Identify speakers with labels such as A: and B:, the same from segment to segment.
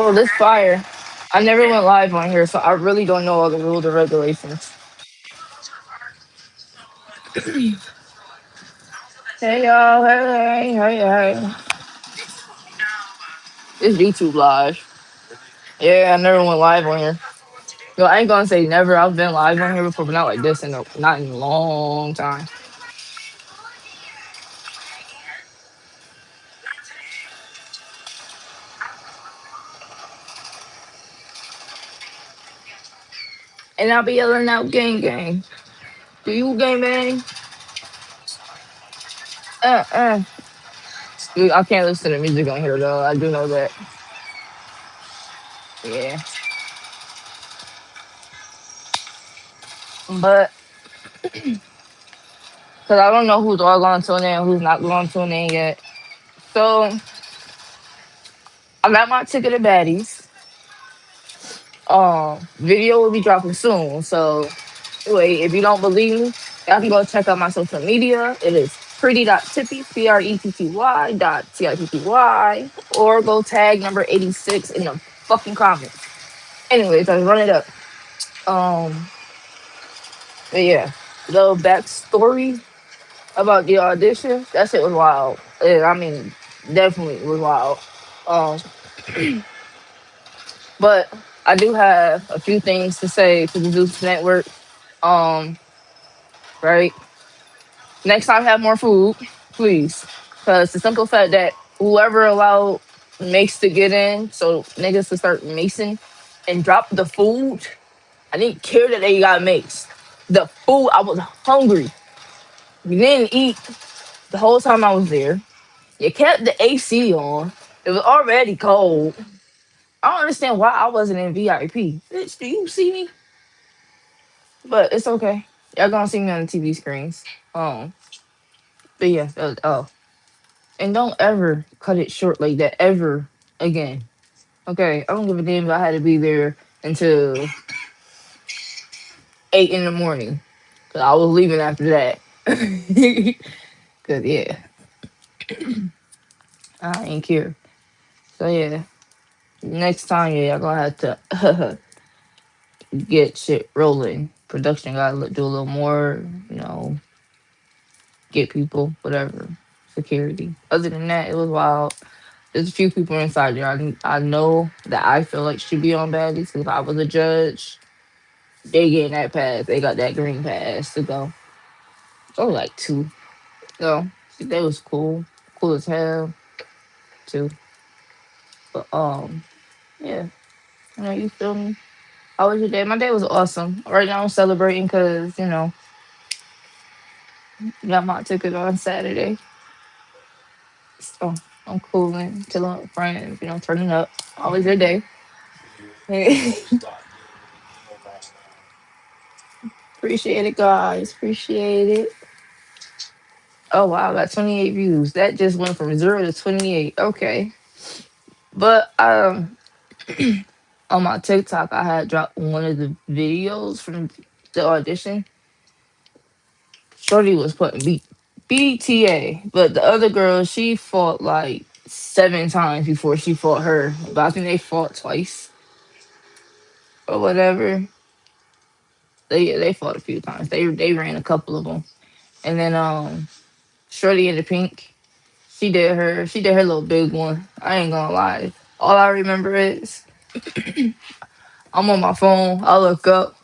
A: Oh, this fire. I never went live on here, so I really don't know all the rules or regulations. Hey y'all, hey, hey, hey, hey. It's YouTube live. Yeah, I never went live on here. Yo, I ain't gonna say never. I've been live on here before, but not like this not in a long time. And I'll be yelling out gang gang. Do you gang bang? Uh. Dude, I can't listen to music on here though. I do know that. Yeah. But because I don't know who's all going to tune in, who's not going to tune in yet. So I got my ticket to baddies. Video will be dropping soon. So wait, if you don't believe me, y'all can go check out my social media. It is pretty.tippy, pretty dot tippy, or go tag number 86 in the fucking comments. Anyways, I run it up. Um, but yeah, little backstory about the audition. That shit was wild. I mean, definitely was wild. Um, but I do have a few things to say to the Zeus Network. Um, right. Next time, have more food, please. Because the simple fact that whoever allowed Mace to get in, so niggas to start macing and drop the food, I didn't care that they got maced. The food, I was hungry. We didn't eat the whole time I was there. You kept the AC on. It was already cold. I don't understand why I wasn't in VIP. Bitch, do you see me? But it's okay. Y'all gonna see me on the TV screens. Um, but yeah, oh. And don't ever cut it short like that ever again. Okay, I don't give a damn if I had to be there until 8 in the morning. Cause I was leaving after that. Cause yeah, I ain't care. So yeah, next time yeah, y'all gonna have to get shit rolling. Production gotta do a little more, you know, get people, whatever, security. Other than that, it was wild. There's a few people inside there. I know that I feel like should be on baddies because if I was a judge, they getting that pass. They got that green pass to go. Oh, like two. So that was cool. Cool as hell too. But yeah. You know, you feel me? How was your day? My day was awesome. Right now I'm celebrating because, got my ticket on Saturday. So I'm cooling, chilling with friends, turning up. Always your day. Appreciate it, guys. Appreciate it. Oh wow, I got 28 views. That just went from 0 to 28. Okay. But on my TikTok I had dropped one of the videos from the audition. Shorty was putting BTA, but the other girl, she fought like 7 times before she fought her. But I think they fought twice or whatever. They fought a few times. They ran a couple of them. And then Shorty in the pink, she did her little big one. I ain't gonna lie. All I remember is I'm on my phone. I look up.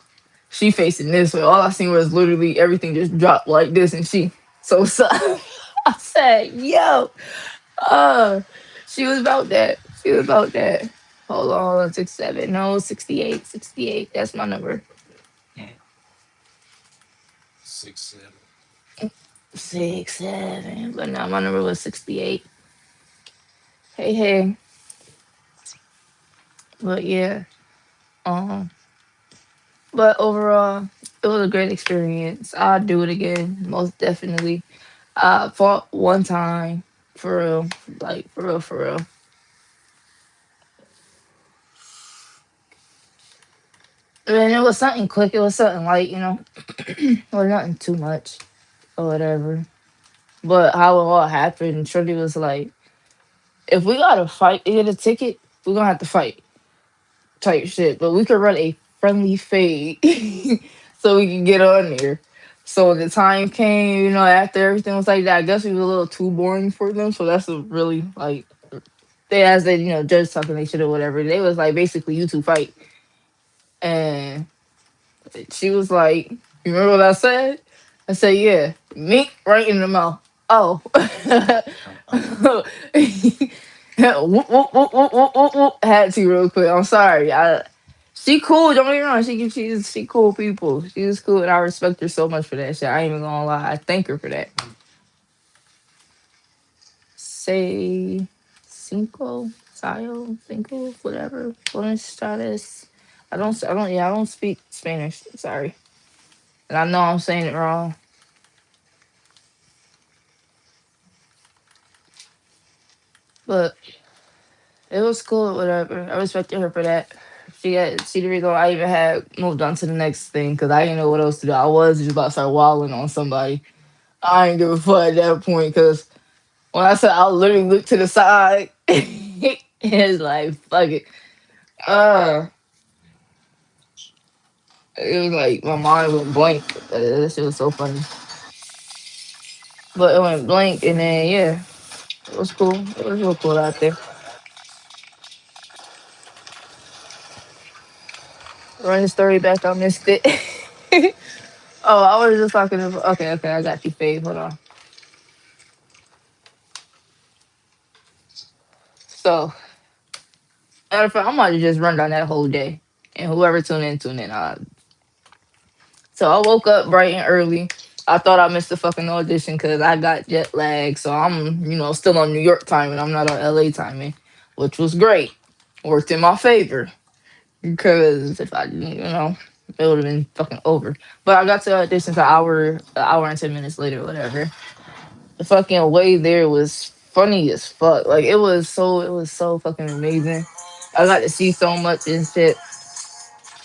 A: She facing this way. All I seen was literally everything just dropped like this, and so I said, "Yo, uh, she was about that. She was about that." Hold on, 67. No, 68. 68. That's my number. 6, 7. But now my number was 68. Hey, hey. But yeah. Um. But overall, it was a great experience. I'd do it again, most definitely. I fought one time, for real, like for real, for real. And it was something quick. It was something light, or nothing too much or whatever. But how it all happened, Shorty was like, "If we gotta fight to get a ticket, we're gonna have to fight." type shit, but we could run a friendly fade so we can get on there. So when the time came, after everything was like that, I guess we was a little too boring for them. So that's a really like they as they judge something they should or whatever. They was like basically you two fight, and she was like, "You remember what I said?" I said, "Yeah, meat right in the mouth." Oh, Whoop, whoop, whoop, whoop, whoop, whoop, whoop. Had to real quick. I'm sorry. She cool. Don't get me wrong. She cool people. She's cool, and I respect her so much for that shit. I ain't even gonna lie. I thank her for that. Say cinco, whatever. Buenas tardes. I don't speak Spanish. Sorry. And I know I'm saying it wrong. But it was cool or whatever. I respected her for that. She the reason why I even had moved on to the next thing because I didn't know what else to do. I was just about to start walling on somebody. I ain't give a fuck at that point because when I said I'll literally look to the side, it's like fuck it. Uh, it was like my mind went blank. That shit was so funny. But it went blank and then yeah, it was cool. It was real cool out there. Run the story back. I missed it. Oh, I was just talking about. Okay, okay, I got you, Fave. Hold on. So, matter of fact, I'm about to just run down that whole day, and whoever tune in, tune in. So I woke up bright and early. I thought I missed the fucking audition because I got jet lag. So I'm, still on New York timing. I'm not on LA timing, which was great. Worked in my favor because if I didn't, it would have been fucking over. But I got to audition an hour and 10 minutes later, whatever. The fucking way there was funny as fuck. Like it was so fucking amazing. I got to see so much and shit.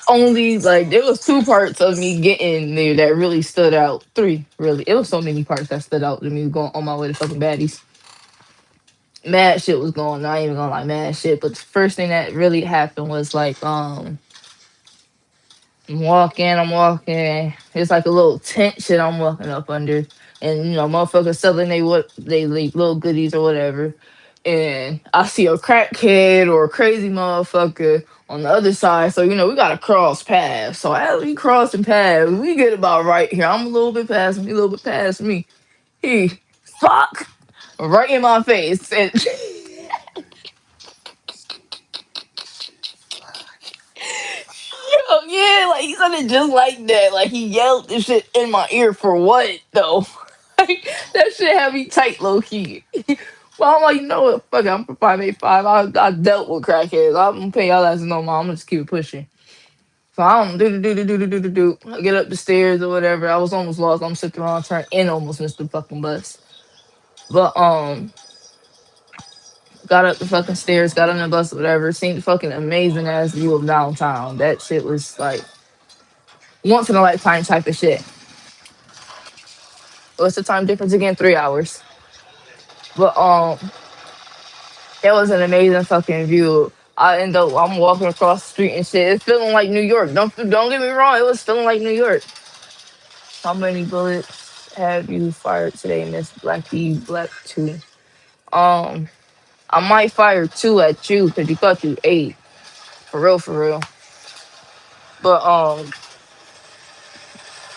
A: Only like there was two parts of me getting there that really stood out. Three, really. It was so many parts that stood out to me going on my way to fucking baddies. Mad shit was going on. I ain't even gonna lie, mad shit. But the first thing that really happened was like I'm walking. It's like a little tent shit I'm walking up under. And motherfuckers selling they like little goodies or whatever. And I see a crackhead or a crazy motherfucker on the other side. So, we gotta cross paths. So as we crossing paths, we get about right here. I'm a little bit past me, a little bit past me. He fuck right in my face. And yo, yeah, like he said it just like that. Like he yelled this shit in my ear for what though? Like that shit had me tight, low key. Well, I'm like, what? Fuck it, I'm for 5'8", I dealt with crackheads. I'm gonna pay y'all asses no more. I'm gonna just keep it pushing. So I don't do. I get up the stairs or whatever. I was almost lost. I'm sitting around turn and almost missed the fucking bus. But got up the fucking stairs, got on the bus, or whatever. Seemed fucking amazing as view of downtown. That shit was like once in a lifetime type of shit. What's the time difference again? 3 hours. But it was an amazing fucking view. I'm walking across the street and shit. It's feeling like New York. Don't get me wrong. It was feeling like New York. How many bullets have you fired today, Miss Blackie Black Two? Um, I might fire two at you because you thought you ate. For real, for real. But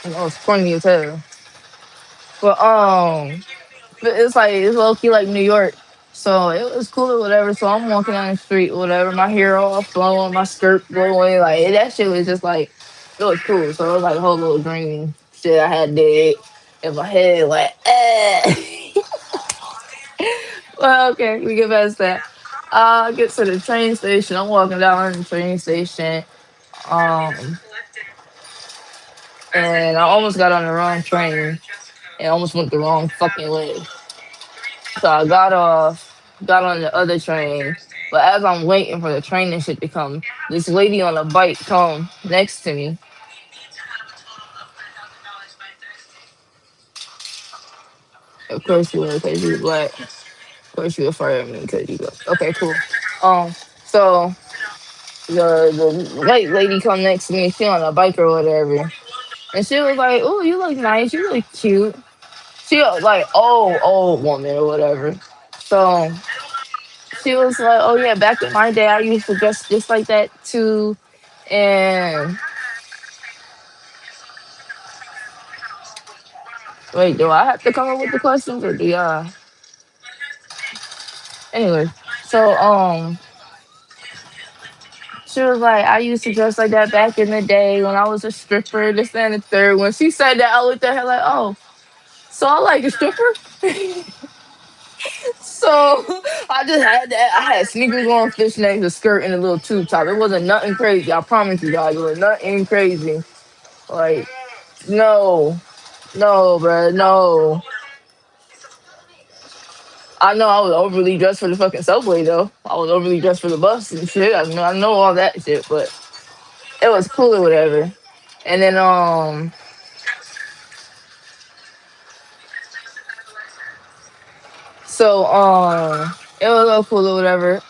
A: it's funny as hell. But but it's low key like New York. So it was cool or whatever. So I'm walking down the street, whatever. My hair all flowing, my skirt blowing. Like that shit was just like it was cool. So it was like a whole little dream shit I had did in my head. Like, well, okay, we get past that. I get to the train station. I'm walking down the train station. Um, and I almost got on the wrong train and almost went the wrong fucking way. So I got off, got on the other train. But as I'm waiting for the train and shit to come, this lady on a bike come next to me. Of course you would, because you black. Of course you would fire me because you black. Okay, cool. Um, so the white lady come next to me. She on a bike or whatever, and she was like, "Oh, you look nice. You look cute." She was like, "Oh, old woman or whatever." So she was like, "Oh yeah, back in my day, I used to dress just like that too." And wait, do I have to come up with the questions or do y'all? Anyway, so she was like, I used to dress like that back in the day when I was a stripper, this and the third. When she said that, I looked at her like, oh, so I like a stripper? So I just had that. I had sneakers on, fishnets, a skirt, and a little tube top. It wasn't nothing crazy. I promise you guys, it was nothing crazy. Like, no, no, bruh, no. I know I was overly dressed for the fucking subway though. I was overly dressed for the bus and shit. I know all that shit, but it was cool or whatever. And then so it was all cool or whatever.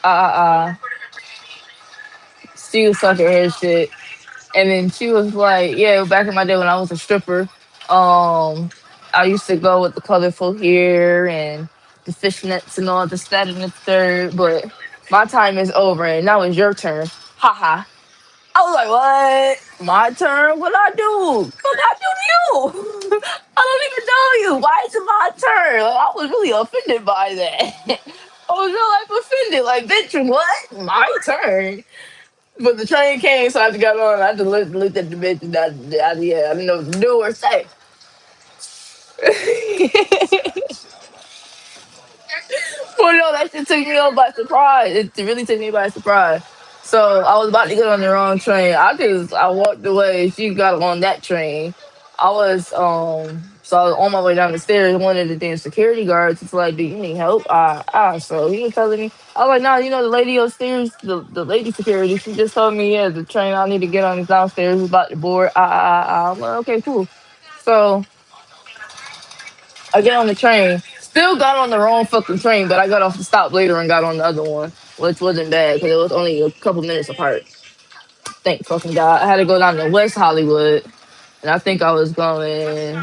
A: She was sucking her shit. And then she was like, yeah, back in my day when I was a stripper, um, I used to go with the colorful hair and the fishnets and all this, that, and the third. But my time is over and now it's your turn. Haha. I was like, what? My turn? What I do? What I do to you? I don't even know you. Why is it my turn? Like, I was really offended by that. I was real life offended. Like, bitch, what? My turn. But the train came, so I just got on. I just looked at the bitch and yeah, I didn't know what to do or say. Well, no, that shit took me on by surprise. It really took me by surprise. So I was about to get on the wrong train. I walked away. She got on that train. I was on my way down the stairs. One of the damn security guards was like, "Do you need help?" So he was telling me. I was like, "Nah, the lady upstairs, the lady security. She just told me, yeah, the train I need to get on is downstairs. It's about to board. I'm like, okay, cool. So I get on the train. Still got on the wrong fucking train, but I got off the stop later and got on the other one, which wasn't bad because it was only a couple minutes apart. Thank fucking God. I had to go down to West Hollywood, and I think I was going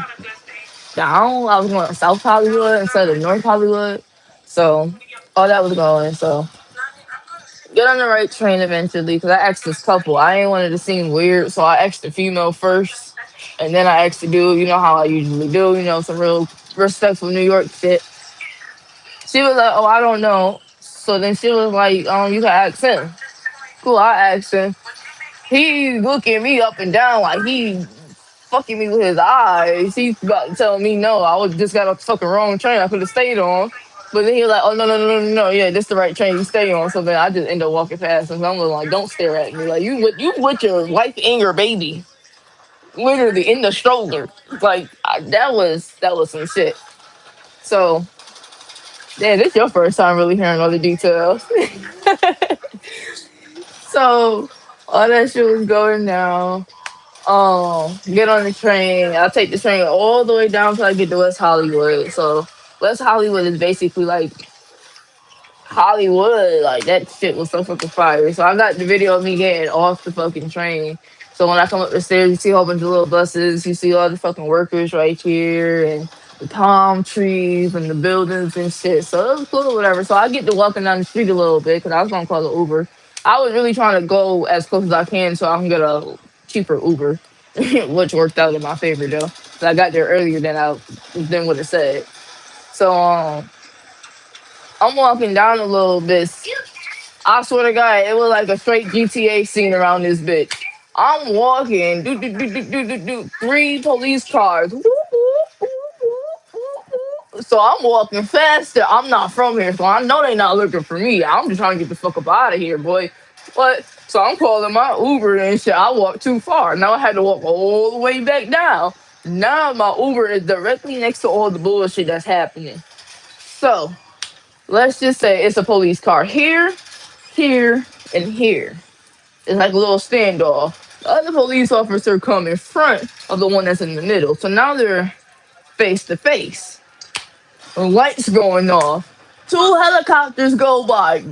A: down. I was going to South Hollywood instead of North Hollywood. So all that was going. So get on the right train eventually because I asked this couple. I ain't wanted to seem weird, so I asked the female first, and then I asked the dude. You know how I usually do. Some real respectful New York shit. She was like, "Oh, I don't know." So then she was like, you can ask him." Cool, I asked him. He looking me up and down like he fucking me with his eyes. He's about to tell me no. I was just got off the fucking wrong train. I could have stayed on. But then he was like, "Oh no. Yeah, this the right train. You stay on." So then I just end up walking past him. I'm like, "Don't stare at me. Like you with your wife and your baby, literally in the stroller. Like that was some shit." So yeah, this your first time really hearing all the details. So all that shit was going down. Get on the train. I'll take the train all the way down till I get to West Hollywood. So West Hollywood is basically like Hollywood. Like that shit was so fucking fire. So I got the video of me getting off the fucking train. So when I come up the stairs, you see a whole bunch of little buses. You see all the fucking workers right here and the palm trees and the buildings and shit. So it was cool or whatever. So I get to walking down the street a little bit because I was gonna call an Uber. I was really trying to go as close as I can so I can get a cheaper Uber, which worked out in my favor though. 'Cause I got there earlier than would have said. So I'm walking down a little bit. I swear to God, it was like a straight GTA scene around this bitch. I'm walking, three police cars. So I'm walking faster. I'm not from here, so I know they not looking for me. I'm just trying to get the fuck up out of here, boy. What? So I'm calling my Uber and shit. I walked too far. Now I had to walk all the way back down. Now my Uber is directly next to all the bullshit that's happening. So let's just say it's a police car here, here, and here. It's like a little standoff. The other police officer come in front of the one that's in the middle. So now they're face to face. Lights going off. Two helicopters go by.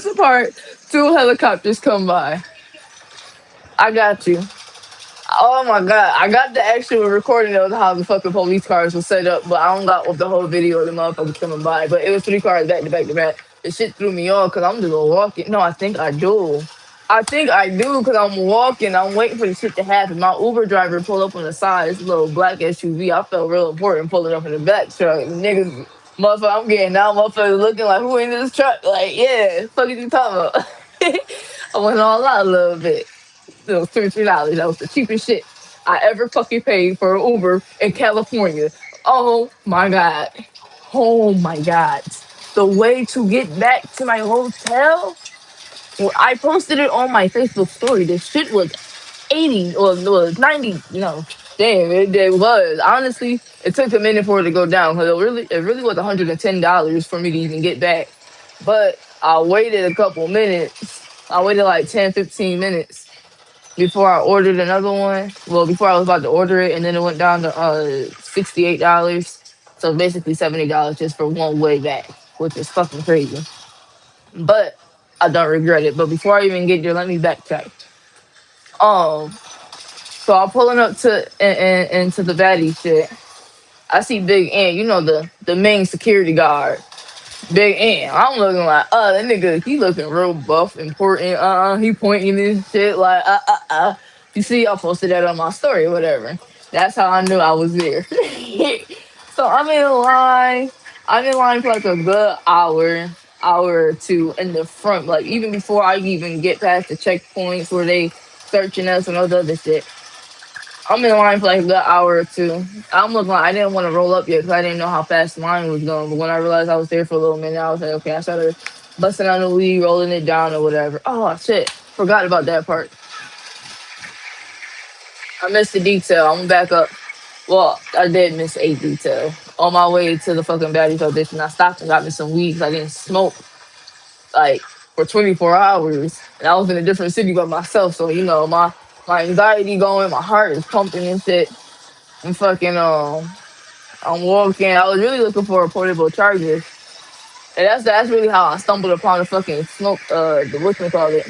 A: this part, two helicopters come by. I got you. Oh my god, I got the actual recording of how the fucking police cars were set up, but I don't got the whole video of the motherfuckers coming by. But it was three cars back to back to back. The shit threw me off because I'm just walking. No, I think I do. I think I do because I'm walking. I'm waiting for the shit to happen. My Uber driver pulled up on the side. This little black SUV. I felt real important pulling up in the back truck. Niggas, motherfucker, I'm getting out. Motherfucker looking like, who in this truck? Like, yeah, fuck is you talking about? I went all out a little bit. It was $2 3. That was the cheapest shit I ever fucking paid for an Uber in California. Oh my god. Oh my god. The way to get back to my hotel. Well, I posted it on my Facebook story. This shit was 80 or was 90. No, damn, it was. Honestly, it took a minute for it to go down because it really was $110 for me to even get back. But I waited a couple minutes. I waited like 10, 15 minutes before I ordered another one. Well, before I was about to order it, and then it went down to $68. So basically $70 just for one way back, which is fucking crazy. But I don't regret it. But before I even get there, let me backtrack. Um, so I'm pulling up to into the baddie shit. I see Big Ant, you know the main security guard. Big Ant. I'm looking like, that nigga, he looking real buff, important. He pointing and shit like, You see, I posted that on my story or whatever. That's how I knew I was there. So I'm in line. I'm in line for like a good hour or two in the front. Like even before I even get past the checkpoints where they searching us and all the other shit. I'm in line for like a good hour or two. I'm looking like I didn't want to roll up yet because I didn't know how fast the line was going. But when I realized I was there for a little minute, I was like, okay, I started busting out the weed, rolling it down or whatever. Oh shit, forgot about that part. I missed the detail. I'm gonna back up. Well, I did miss a detail. On my way to the fucking baddies audition, I stopped and got me some weed 'cause I didn't smoke like for 24 hours, and I was in a different city by myself. So my anxiety going, my heart is pumping and shit. And fucking I'm walking. I was really looking for a portable charger, and that's really how I stumbled upon the fucking smoke. The what's call it?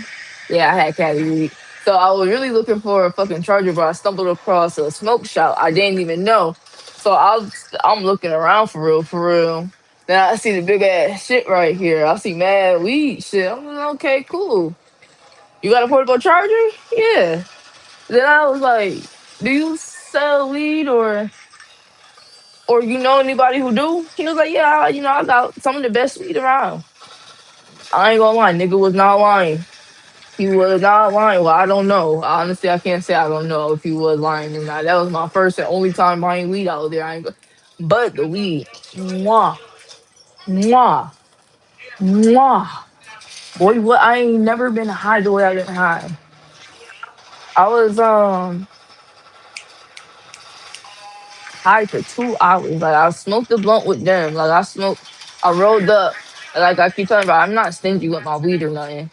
A: Yeah, I had Cali weed. So I was really looking for a fucking charger, but I stumbled across a smoke shop. I didn't even know. So I'm looking around for real, for real. Then I see the big ass shit right here. I see mad weed shit. I'm like, okay, cool. You got a portable charger? Yeah. Then I was like, do you sell weed or you know anybody who do? He was like, yeah, I got some of the best weed around. I ain't gonna lie, nigga was not lying. He was not lying. Well, I don't know. Honestly, I can't say I don't know if he was lying or not. That was my first and only time buying weed out there. I ain't go- But the weed, mwah, mwah, mwah. Boy, what? I ain't never been high the way I been high. I was high for 2 hours. Like I smoked the blunt with them. I rolled up. Like I keep telling you, I'm not stingy with my weed or nothing.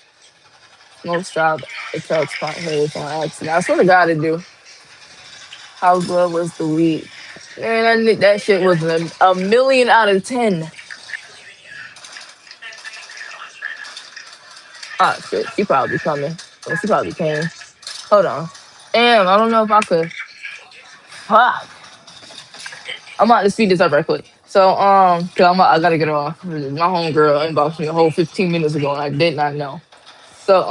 A: Smoke strap, it felt spot hairs on accident. I swear to God, to do. How good was the weed? Man, that shit was a million out of 10. Ah, shit. She probably coming. Oh, she probably came. Hold on. Damn, I don't know if I could. Ah, I'm about to speed this up right quick. So, cause I gotta get off. My homegirl inboxed me a whole 15 minutes ago, and I did not know. So,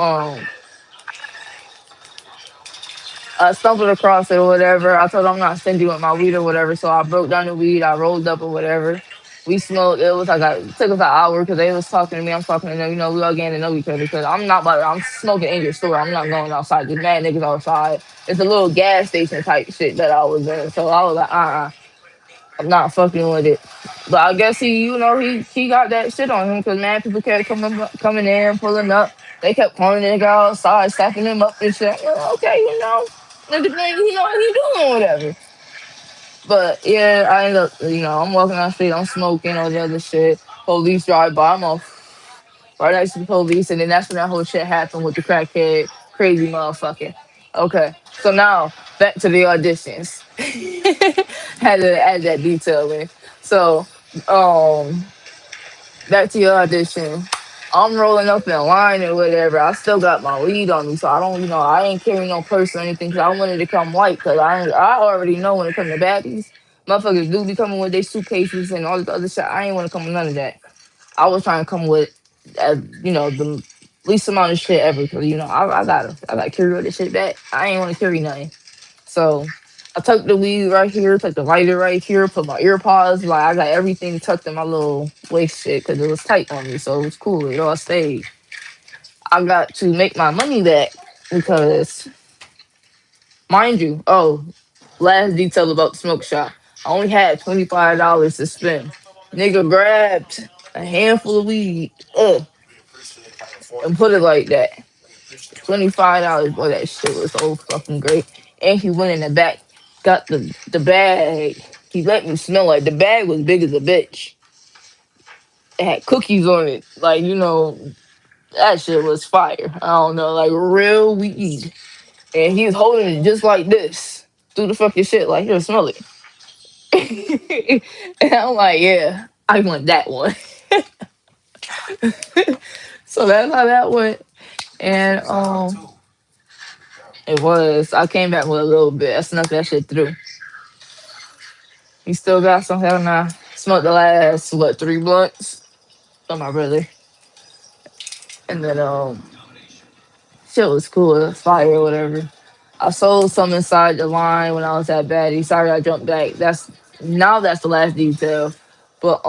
A: I stumbled across it or whatever. I told her I'm not stingy with my weed or whatever. So I broke down the weed. I rolled up or whatever. We smoked. It was like it took us an hour because they was talking to me. I'm talking to them. We all getting to know each other because I'm smoking in your store. I'm not going outside. Just mad niggas outside. It's a little gas station type shit that I was in. So I was like, I'm not fucking with it. But I guess he got that shit on him because man, people kept coming in, pulling up. They kept calling the nigga outside, stacking him up and shit. Okay, nigga think he know what he doing, whatever. But yeah, I end up, I'm walking down the street, I'm smoking, all the other shit. Police drive by, I'm off right next to the police, and then that's when that whole shit happened with the crackhead, crazy motherfucker. Okay, so now back to the auditions. Had to add that detail in. So, um, back to your audition. I'm rolling up in line or whatever. I still got my weed on me, so I don't, I ain't carrying no purse or anything. Cause I wanted to come white, cause I already know when it comes to baddies, motherfuckers do be coming with their suitcases and all this other shit. I ain't want to come with none of that. I was trying to come with, the least amount of shit ever. Cause I gotta carry all this shit back. I ain't want to carry nothing. So I took the weed right here, took the lighter right here, put my ear pods. Like I got everything tucked in my little waist shit because it was tight on me, so it was cool. It all stayed. I got to make my money back because, mind you, last detail about the smoke shop. I only had $25 to spend. Nigga grabbed a handful of weed, and put it like that. $25, boy, that shit was so fucking great. And he went in the back, got the bag. He let me smell it. The bag was big as a bitch. It had cookies on it. Like, that shit was fire. I don't know, like real weed. And he was holding it just like this through the fucking shit, like, here, smell it. And I'm like, yeah, I want that one. So that's how that went. And it was. I came back with a little bit. I snuck that shit through. He still got some. Hell nah. Smoked the last what 3 blunts on my brother, and then shit was cool. It was fire or whatever. I sold some inside the line when I was at Batty. Sorry, I jumped back. That's the last detail. But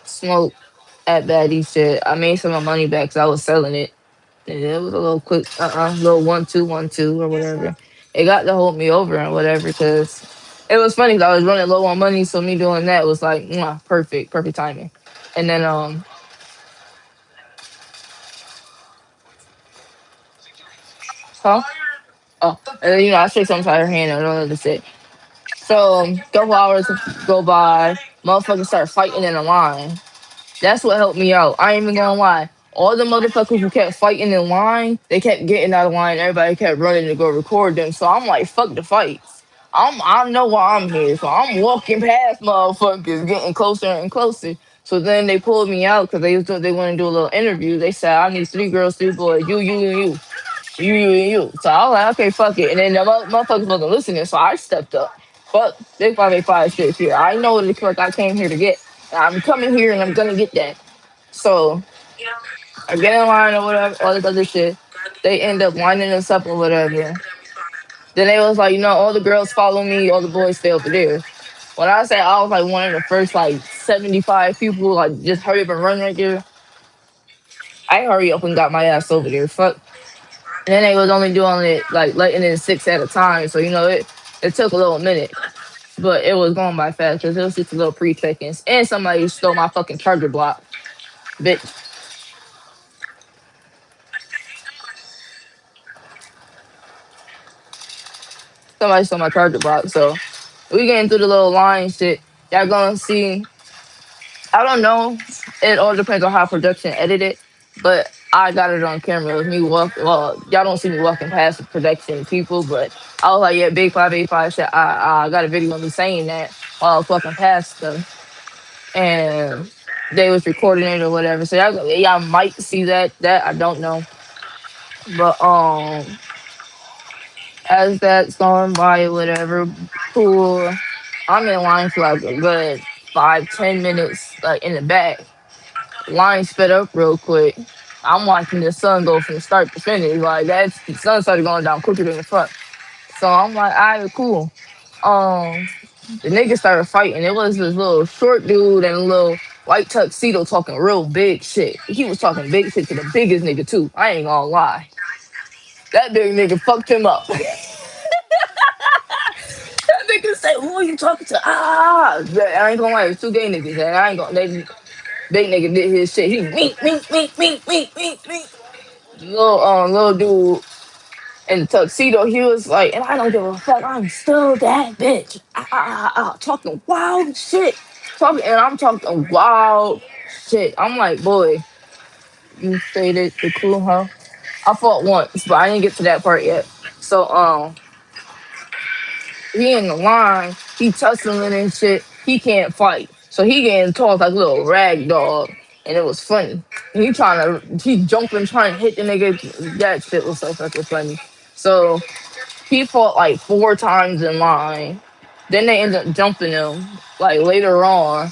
A: smoke at Batty shit. I made some of my money back because I was selling it. And it was a little quick, little 1-2-1-2 or whatever. It got to hold me over and whatever because it was funny 'cause I was running low on money, so me doing that was like, mwah, perfect, perfect timing. And then huh? Oh, and then I shake something out her hand and I don't know what to say. So couple hours go by, motherfuckers start fighting in the line. That's what helped me out. I ain't even gonna lie. All the motherfuckers who kept fighting in line, they kept getting out of line. Everybody kept running to go record them. So I'm like, fuck the fights. I know why I'm here. So I'm walking past motherfuckers, getting closer and closer. So then they pulled me out because they want to do a little interview. They said I need 3 girls, 3 boys, you. So I was like, okay, fuck it. And then the motherfuckers wasn't listening, so I stepped up. Fuck, they 585 shit here. I know what the fuck I came here to get. I'm coming here and I'm gonna get that. So I get in line or whatever, all this other shit. They end up winding us up or whatever. Then they was like, all the girls follow me, all the boys stay over there. When I say I was like one of the first like 75 people, like just hurry up and run right there. I hurry up and got my ass over there. Fuck. And then they was only doing it like letting in 6 at a time, so it took a little minute, but it was going by fast because it was just a little pre-seconds. And somebody stole my fucking charger block, bitch. Somebody stole my charger block. So we getting through the little line shit. Y'all gonna see. I don't know. It all depends on how production edited, but I got it on camera. It was me walk. Well, y'all don't see me walking past the production people, but I was like, yeah, Big 585 said I got a video of me saying that while I was walking past them, and they was recording it or whatever. So y'all might see that I don't know, but as that's going by or whatever, cool. I'm in line for like a good 5-10 minutes, like in the back. Line sped up real quick. I'm watching the sun go from start to finish. Like the sun started going down quicker than the front. So I'm like, all right, cool. Um, the niggas started fighting. It was this little short dude and a little white tuxedo talking real big shit. He was talking big shit to the biggest nigga too. I ain't gonna lie. That big nigga fucked him up. That nigga said, "Who are you talking to?" I ain't gonna lie. It's 2 gay niggas. And I ain't gonna. Big nigga did his shit. He me. Little dude in the tuxedo. He was like, and I don't give a fuck. I'm still that bitch. Talking wild shit. And I'm talking wild shit. I'm like, boy, you faded the cool, huh? I fought once, but I didn't get to that part yet. So he in the line, he tussling and shit. He can't fight. So he getting tossed like a little rag dog, and it was funny. He jumping, trying to hit the nigga. That shit was so fucking funny. So he fought like 4 times in line. Then they ended up jumping him like later on.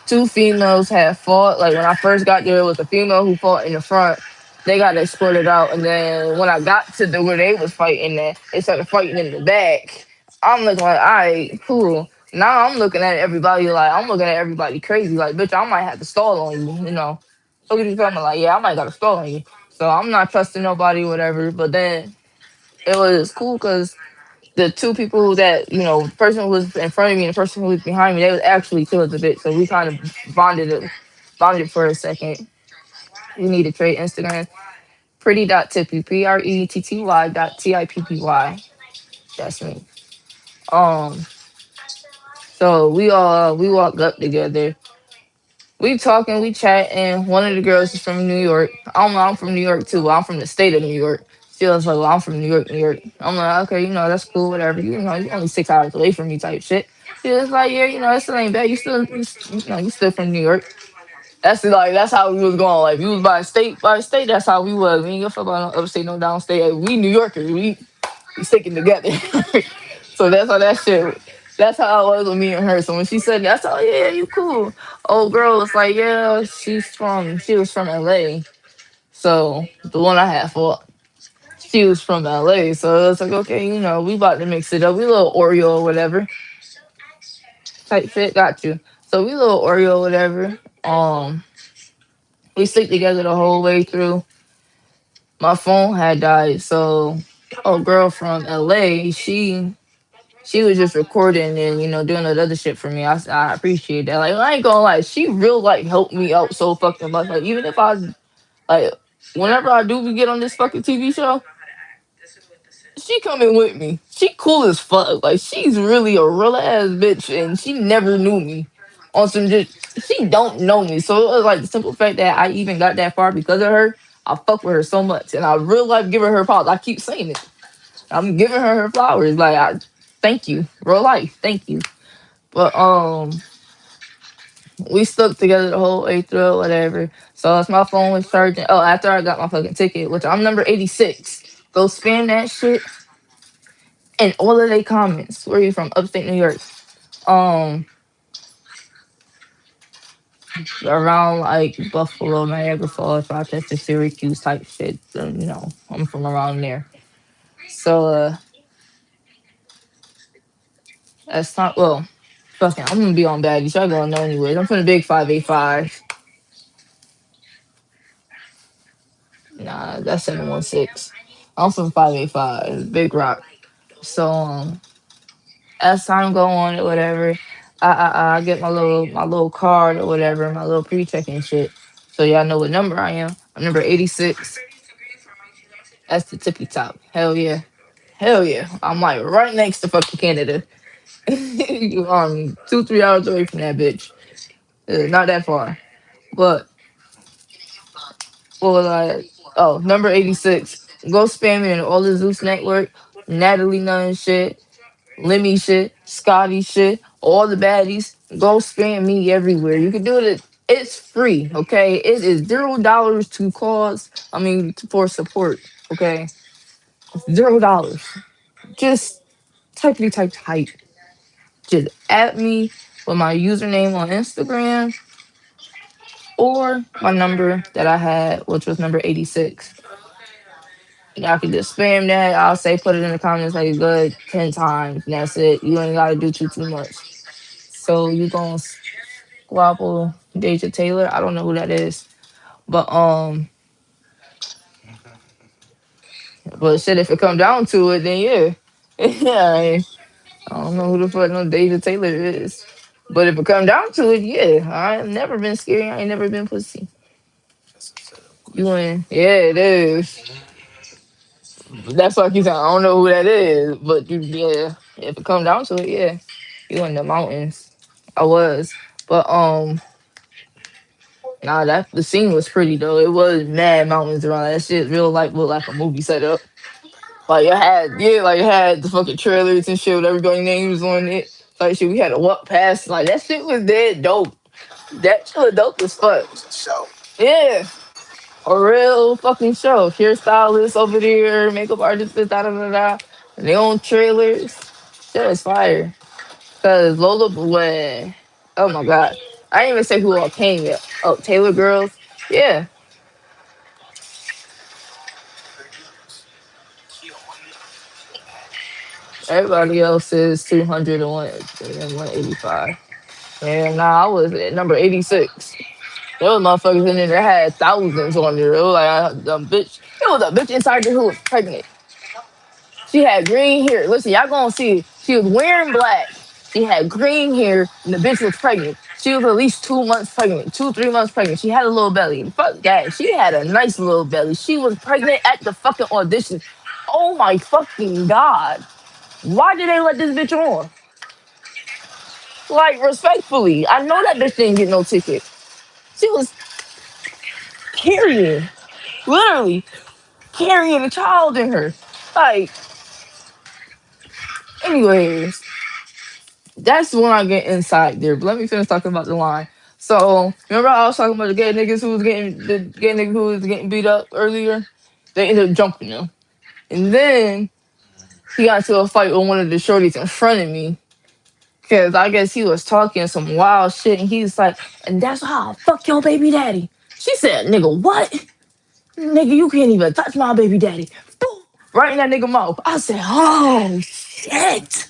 A: Two females had fought. Like when I first got there, it was a female who fought in the front. They got escorted out, and then when I got to the where they was fighting, at, they started fighting in the back. I'm looking like, all right, cool. Now I'm looking at everybody crazy. Like, bitch, I might have to stall on you. You know, look at you coming. Like, yeah, I might got to stall on you. So I'm not trusting nobody, whatever. But then it was cool because the two people that the person who was in front of me and the person who was behind me, they was actually killed a bit. So we kind of bonded for a second. You need to trade Instagram. Pretty.tippy, PRETTY.TIPPY. That's me. Um, so we walked up together. We talking, we chatting. One of the girls is from New York. I'm from New York too. Well, I'm from the state of New York. She was like, well, I'm from New York, New York. I'm like, okay, that's cool, whatever. You're only 6 hours away from me, type shit. She was like, yeah, it still ain't bad. You still from New York. That's how we was going. Like we was by state. That's how we was. We ain't give a fuck about no upstate, no downstate. We New Yorkers. We sticking together. So that's how that shit. That's how I was with me and her. So when she said that's all, yeah, you cool. Old girl was like, yeah, she was from LA. So the one I had fought, she was from LA. So it's like, okay, we about to mix it up. We a little Oreo or whatever. Type shit, got you. So we a little Oreo or whatever. We stick together the whole way through. My phone had died, so girl from LA, she was just recording and doing that other shit for me. I appreciate that. Like I ain't gonna lie, she real like helped me out so fucking much. Like even if I like whenever I do get on this fucking TV show, she coming with me. She cool as fuck. Like she's really a real ass bitch, and she never knew me. On some just she don't know me. So it was like the simple fact that I even got that far because of her. I fuck with her so much, and I real life give her props. I keep saying it. I'm giving her flowers. Like thank you, real life, thank you. But we stuck together the whole way through, whatever. So as my phone was charging, after I got my fucking ticket, which I'm number 86. Go spam that shit and all of their comments. Where you from? Upstate New York. Um, Around like Buffalo, Niagara Falls, Rochester, Syracuse type shit. So, I'm from around there. So that's not well. Fucking, I'm gonna be on baddies. Y'all gonna know anyways. I'm from the big 585. Nah, that's 716. I'm from 585, Big Rock. So as time go on or whatever, I get my little card or whatever, my little pre-check and shit. So y'all know what number I am. I'm number 86. That's the tippy top. Hell yeah. Hell yeah. I'm like right next to fucking Canada. 2-3 hours away from that bitch. Not that far. But what was I? Oh, number 86. Go spam me in all the Zeus network. Natalie Nunn shit. Lemmy shit, Scotty shit, all the baddies. Go spam me everywhere. You can do it. It's free, okay? It is $0 to cause. I mean, for support, okay? $0. Just type. Just at me with my username on Instagram or my number that I had, which was number 86. Y'all can just spam that. I'll say put it in the comments like good 10 times. And that's it. You ain't gotta do too much. So you gonna squabble Deja Taylor? I don't know who that is. But shit, if it come down to it, then yeah. Yeah, I don't know who the fuck no Deja Taylor is. But if it come down to it, yeah. I ain't never been scary. I ain't never been pussy. You in? Yeah, it is. That's why I keep saying I don't know who that is. But yeah, if it come down to it, yeah. You in the mountains. I was. But nah, that the scene was pretty though. It was mad mountains around that shit. Real life looked like a movie setup. Like it had the fucking trailers and shit with everybody's names on it. Like shit, we had to walk past. Like that shit was dead dope. That shit was dope as fuck. Yeah, a real fucking show. Hairstylists over there, makeup artists, da da da da. And they own trailers. Shit was fire. Cause Lola was, oh my god, I didn't even say who all came yet. Oh, Taylor girls. Yeah, everybody else is 200 and 185. And nah, I was at number 86. There was motherfuckers in there that had thousands on there. It was like a bitch. It was a bitch inside there who was pregnant. She had green hair. Listen, y'all gonna see it. She was wearing black. She had green hair, and the bitch was pregnant. She was at least 2 months pregnant, 2, 3 months pregnant. She had a little belly. Fuck that. She had a nice little belly. She was pregnant at the fucking audition. Oh my fucking god. Why did they let this bitch on? Like, respectfully, I know that bitch didn't get no ticket. She was carrying, literally carrying a child in her. Like, anyways, that's when I get inside there. But let me finish talking about the line. So remember I was talking about the gay niggas who was getting the gay nigga who was getting beat up earlier? They ended up jumping him. And then he got into a fight with one of the shorties in front of me. Cause I guess he was talking some wild shit and he's like, and that's how I fuck your baby daddy. She said, nigga, what? Nigga, you can't even touch my baby daddy. Boom! Right in that nigga mouth. I said, oh shit.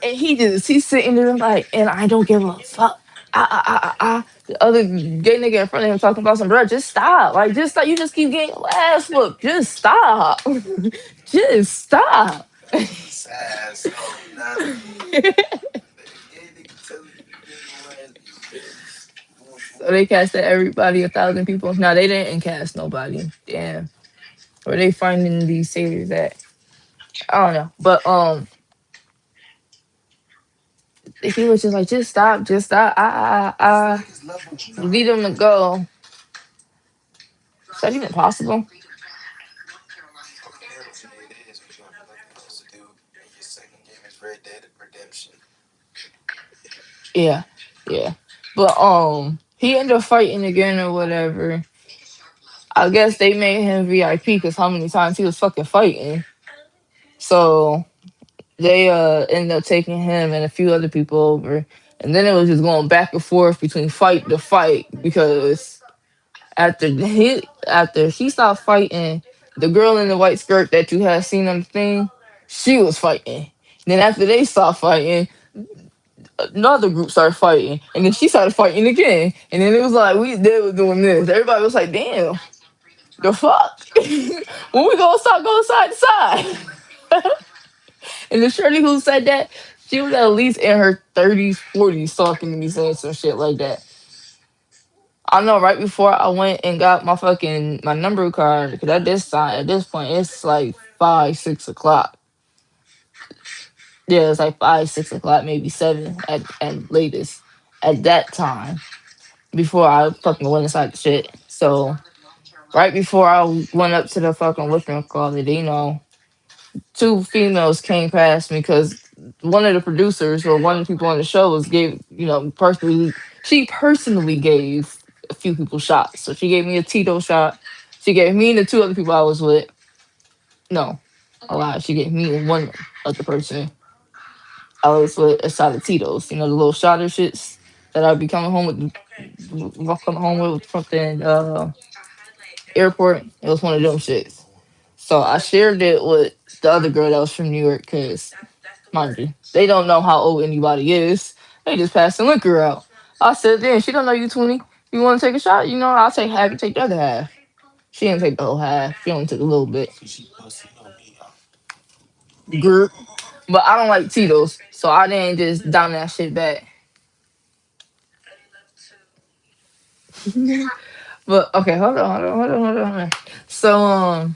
A: And he's sitting there like, and I don't give a fuck. The other gay nigga in front of him talking about some bro, just stop. Like, just stop. You just keep getting your ass whooped. Just stop. Just stop. So they casted everybody, 1,000 people. No, they didn't cast nobody. Damn. Where they finding these sailors at? I don't know. But he was just like, just stop, just stop. Lead them to go. Is that even possible? Yeah, yeah. But he ended up fighting again or whatever. I guess they made him VIP because how many times he was fucking fighting. So they ended up taking him and a few other people over. And then it was just going back and forth between fight to fight because after he stopped fighting, the girl in the white skirt that you had seen on the thing, she was fighting. Then after they stopped fighting, another group started fighting, and then she started fighting again. And then it was like they were doing this. Everybody was like, "Damn, the fuck." When we gonna stop going side to side? And the shorty who said that, she was at least in her 30s, 40s talking to me saying some shit like that. I know right before I went and got my number card, because at this point it's like 5, 6 o'clock. Yeah, it's like 5, 6 o'clock, maybe 7 at latest at that time before I fucking went inside the shit. So right before I went up to the fucking call it, two females came past me because one of the producers or one of the people on the show was personally she personally gave a few people shots. So she gave me a Tito shot. She gave me and the two other people I was with. No, a lot. She gave me and one other person I was with a shot of Tito's. You know the little shotter shits that I'd be coming home with from the airport. It was one of them shits. So I shared it with the other girl that was from New York because, mind you, they don't know how old anybody is. They just passing liquor out. I said, damn, she don't know you 20. You want to take a shot? I'll take half, you take the other half. She didn't take the whole half. She only took a little bit. Group. But I don't like Tito's, so I didn't just down that shit back. But okay, hold on. So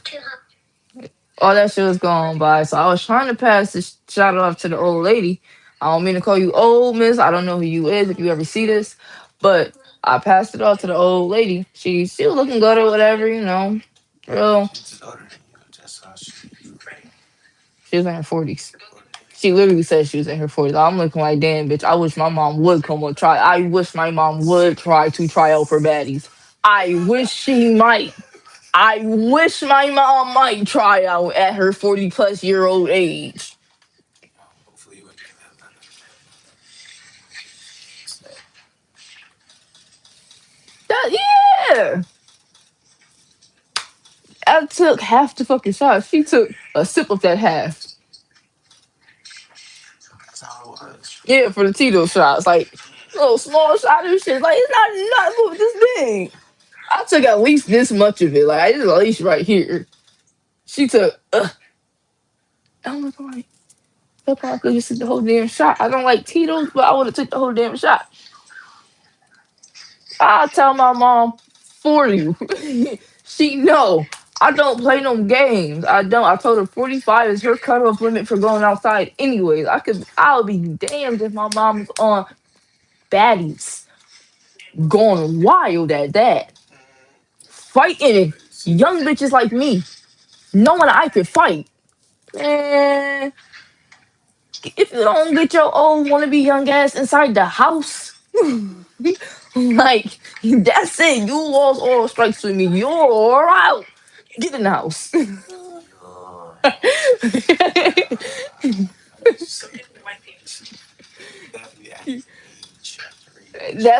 A: all that shit was going by. So I was trying to pass this shout off to the old lady. I don't mean to call you old, miss. I don't know who you is if you ever see this, but I passed it off to the old lady. She was looking good or whatever. Real. She was in her 40s. She literally said she was in her 40s. I'm looking like, damn, bitch. I wish my mom would come on try. I wish my mom would try to try out for baddies. I wish she might. I wish my mom might try out at her 40 plus year old age. That, yeah. I took half the fucking shot. She took a sip of that half. Yeah, for the Tito shots. Like, little small shot of shit. Like, it's not this big. I took at least this much of it. Like, it's at least right here. She took, I'm like, that probably could just took the whole damn shot. I don't like Tito's, but I would have took the whole damn shot. I tell my mom 40. She know. I don't play no games. I don't. I told her 45 is her cutoff limit for going outside. Anyways, I'll be damned if my mom's on baddies, going wild at that, fighting young bitches like me, knowing I could fight. Man, if you don't get your old wanna be young ass inside the house, like that's it. You lost all strikes with me. You're out. Get in the house. That's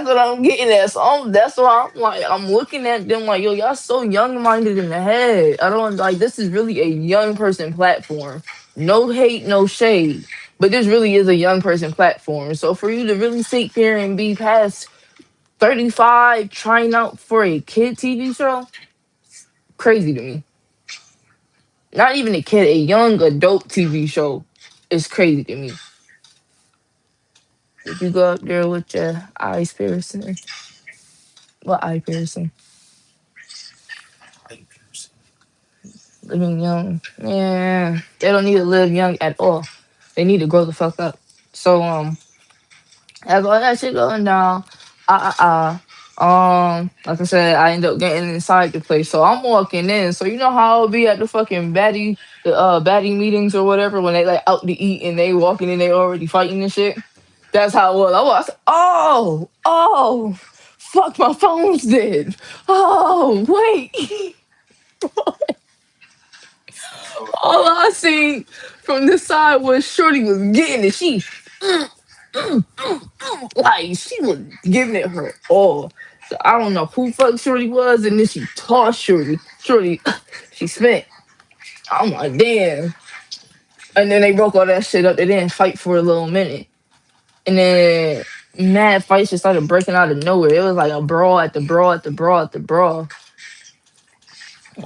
A: what I'm getting at. So that's why I'm like, I'm looking at them like, yo, y'all so young minded in the head. I don't like this is really a young person platform. No hate, no shade. But this really is a young person platform. So for you to really sit here and be past 35 trying out for a kid TV show, crazy to me. Not even a kid, a young adult TV show is crazy to me. If you go up there with your eyes piercing, what eye piercing? Living young, yeah, they don't need to live young at all. They need to grow the fuck up. So as all that shit going down, like I said, I end up getting inside the place. So I'm walking in. So you know how I'll be at the fucking baddie meetings or whatever when they like out to eat and they walking in, they already fighting and shit. That's how it was. Oh, fuck, my phone's dead. Oh, wait. All I seen from the side was Shorty was getting it. Like, she was giving it her all. So I don't know who fuck Shorty was, and then she tossed Shorty. Shorty, she spent. I'm like, damn. And then they broke all that shit up. They didn't fight for a little minute. And then mad fights just started breaking out of nowhere. It was like a brawl at the brawl at the brawl at the brawl.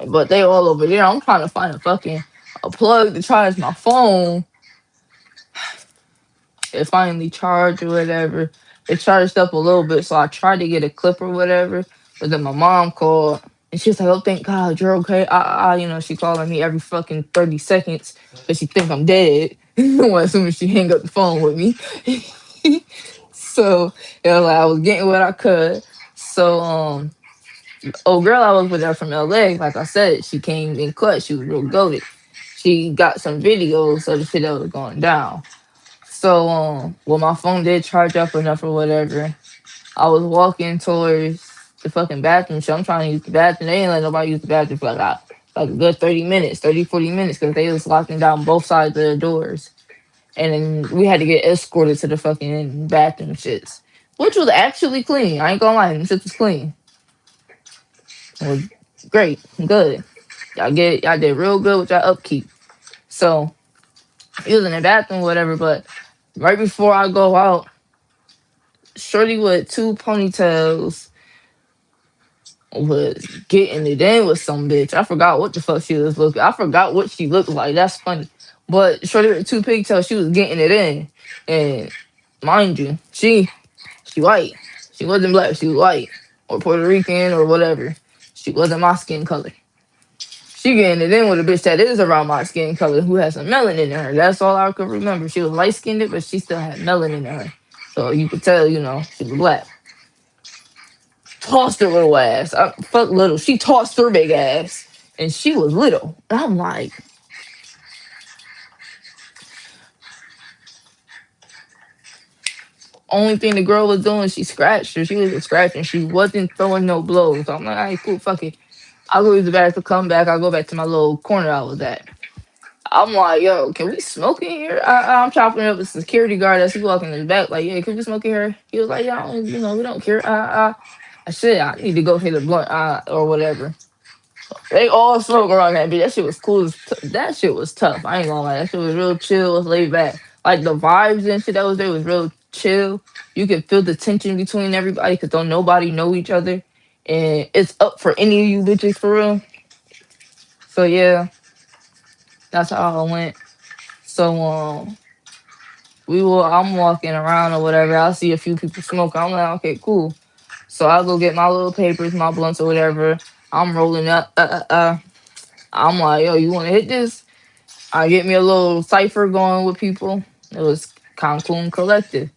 A: But they all over there. I'm trying to find a plug to charge my phone. It finally charged or whatever. It charged up a little bit, so I tried to get a clip or whatever. But then my mom called and she was like, "Oh, thank God, you're okay." She calling me every fucking 30 seconds because she think I'm dead. Well, as soon as she hang up the phone with me. So like, I was getting what I could. So old girl I was with her from LA, like I said, she came in clutch. She was real goated. She got some videos of the shit that was going down. So, well, my phone did charge up enough or whatever. I was walking towards the fucking bathroom. So I'm trying to use the bathroom. They ain't let nobody use the bathroom for like a good 30 minutes, 30, 40 minutes, because they was locking down both sides of the doors. And then we had to get escorted to the fucking bathroom shits, which was actually clean. I ain't gonna lie, them shit was clean. It was great, good. Y'all did real good with your upkeep. So, using the bathroom, whatever, but right before I go out, Shorty with two ponytails was getting it in with some bitch. I forgot what the fuck she was looking. I forgot what she looked like. That's funny. But Shorty with two pigtails, she was getting it in. And mind you, she white. She wasn't black. She was white or Puerto Rican or whatever. She wasn't my skin color. She getting it in with a bitch that is around my skin color who has some melanin in her. That's all I could remember. She was light skinned, but she still had melanin in her. So you could tell, she was black. Tossed her little ass. Fuck little. She tossed her big ass. And she was little. And I'm like, Only thing the girl was doing, she scratched her. She was scratching. She wasn't throwing no blows. So I'm like, all right, cool, fuck it. I'll go use the bathroom, come back. I'll go back to my little corner I was at. I'm like, yo, can we smoke in here? I'm chopping it up with the security guard as he walking in the back. Like, yeah, can we smoke in here? He was like, yeah, we don't care. I said, I need to go hit a blunt or whatever. They all smoke around that bitch. That shit was cool. That shit was tough. I ain't gonna lie. That shit was real chill. Was laid back. Like the vibes and shit that was there was real chill. You could feel the tension between everybody because don't nobody know each other, and it's up for any of you bitches for real. So yeah, that's how I went. So I'm walking around or whatever. I see a few people smoking. I'm like, okay, cool. So I go get my little papers, my blunts or whatever. I'm rolling up. I'm like, yo, you want to hit this? I get me a little cipher going with people. It was kind of cool and collected.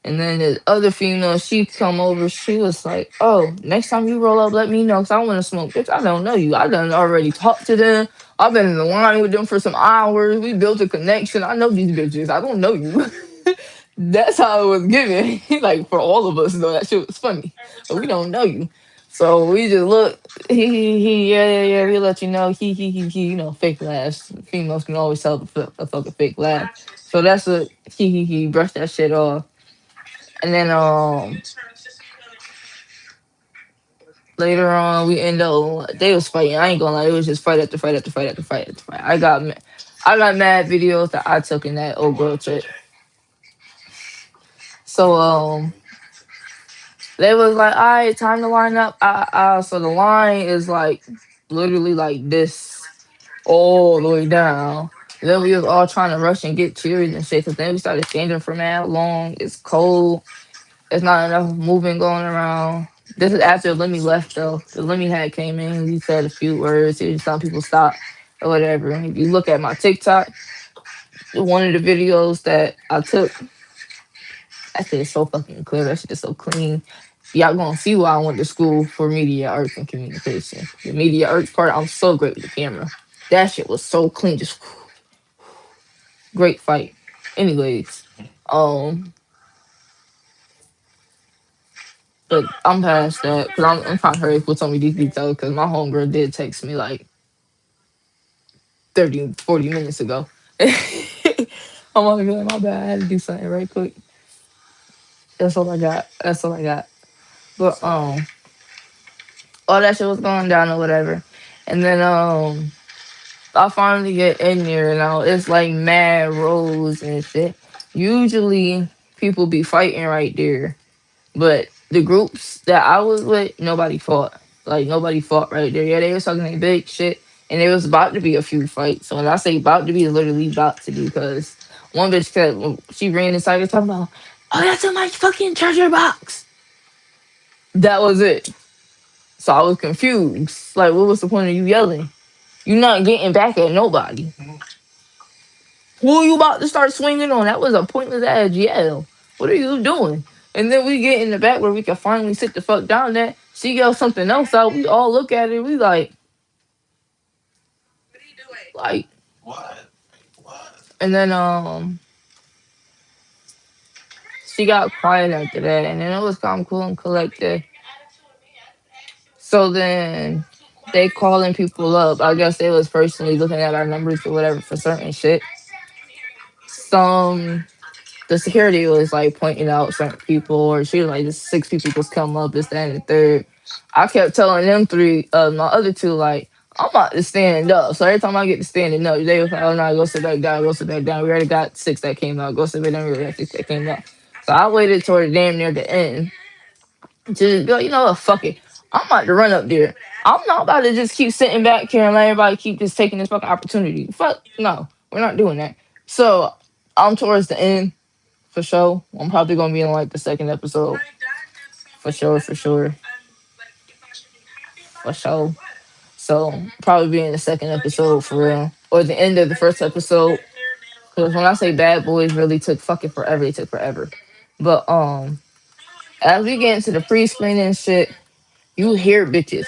A: And then the other female, she come over. She was like, "Oh, next time you roll up, let me know, cause I want to smoke." Bitch, I don't know you. I done already talked to them. I've been in the line with them for some hours. We built a connection. I know these bitches. I don't know you. That's how it was given. Like for all of us, though, that shit was funny. But we don't know you. So we just look, he, yeah, yeah, yeah. We let you know, he. You know, fake laughs. Females can always tell a fucking fake laugh. So that's a he. Brush that shit off. And then later on we end up they was fighting. I ain't gonna lie, it was just fight after fight after fight after fight after fight. I got mad videos that I took in that old girl trip. So they was like, all right, time to line up. So the line is like literally like this all the way down. Then we was all trying to rush and get cheers and shit. Cause then we started standing for mad long. It's cold. There's not enough moving going around. This is after Lemmy left though. The Lemmy had came in. He said a few words. He was telling people stop or whatever. If you look at my TikTok, one of the videos that I took, that shit is so fucking clear. That shit is so clean. Y'all gonna see why I went to school for media arts and communication. The media arts part, I'm so great with the camera. That shit was so clean. Just great fight. Anyways, um, but I'm past that because I'm trying to hurry up with some of these details because my homegirl did text me like 30, 40 minutes ago. I'm gonna be like, my bad, I had to do something right quick. That's all I got. That's all I got. But all that shit was going down or whatever. And then I finally get in there and it's like mad rows and shit. Usually people be fighting right there. But the groups that I was with, nobody fought. Like nobody fought right there. Yeah, they was talking their big shit, and there was about to be a few fights. So when I say about to be, it's literally about to be because one bitch kept she ran inside and talking about, "Oh, that's in my fucking treasure box." That was it. So I was confused. Like, what was the point of you yelling? You're not getting back at nobody. Who you about to start swinging on? That was a pointless ass yell. What are you doing? And then we get in the back where we can finally sit the fuck down there. She yells something else out. We all look at it. We like, and then she got quiet after that, and then it was calm, cool, and collected. So then they calling people up. I guess they was personally looking at our numbers or whatever for certain shit. Some the security was like pointing out certain people, or she was like, "Just six people just come up, this, that, and the third." I kept telling them three, my other two, like, I'm about to stand up. So every time I get to standing up, they was like, "Oh no, go sit back down, go sit back down." We already got six that came out. Go sit back down. We already got six that came out. So I waited toward damn near the end to just be like, you know what, fuck it. I'm about to run up there. I'm not about to just keep sitting back here and let everybody keep just taking this fucking opportunity. Fuck no, we're not doing that. So I'm towards the end for sure. I'm probably gonna be in like the second episode for sure, for sure. So probably be in the second episode for real, or the end of the first episode. Because when I say Bad Boys, really took fucking forever. It took forever. But as we get into the pre-screening shit, you hear bitches,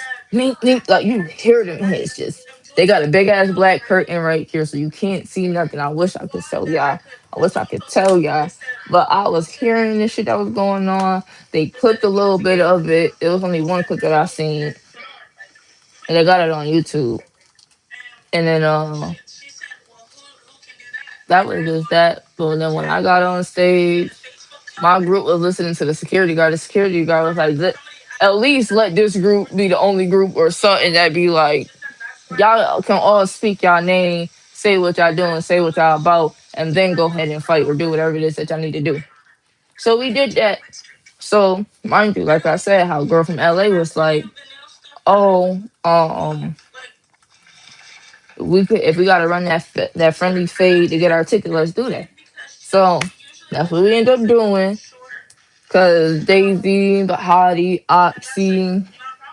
A: like you hear them hits just. They got a big ass black curtain right here, so you can't see nothing. I wish I could tell y'all. I wish I could tell y'all. But I was hearing this shit that was going on. They clipped a little bit of it. It was only one clip that I seen, and they got it on YouTube. And then that was just that. But then when I got on stage, my group was listening to the security guard. The security guard was like, At least let this group be the only group or something that be like, y'all can all speak y'all name, say what y'all doing, say what y'all about, and then go ahead and fight or do whatever it is that y'all need to do." So we did that. So mind you, like I said, how girl from LA was like, "Oh, we could if we gotta run that friendly fade to get our ticket, let's do that." So that's what we ended up doing. Cause Daisy, the Hottie, Oxy,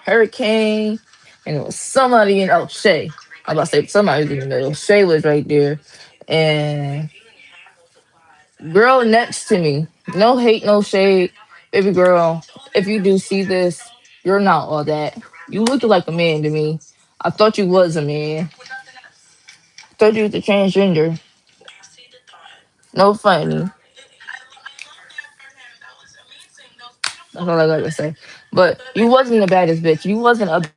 A: Hurricane, and it was somebody in Shay. I was about to say somebody was in the middle. Shay was right there. And girl next to me. No hate, no shade. Baby girl, if you do see this, you're not all that. You look like a man to me. I thought you was a man. Thought you was a transgender. No funny. That's all I gotta say. But you wasn't the baddest bitch. You wasn't a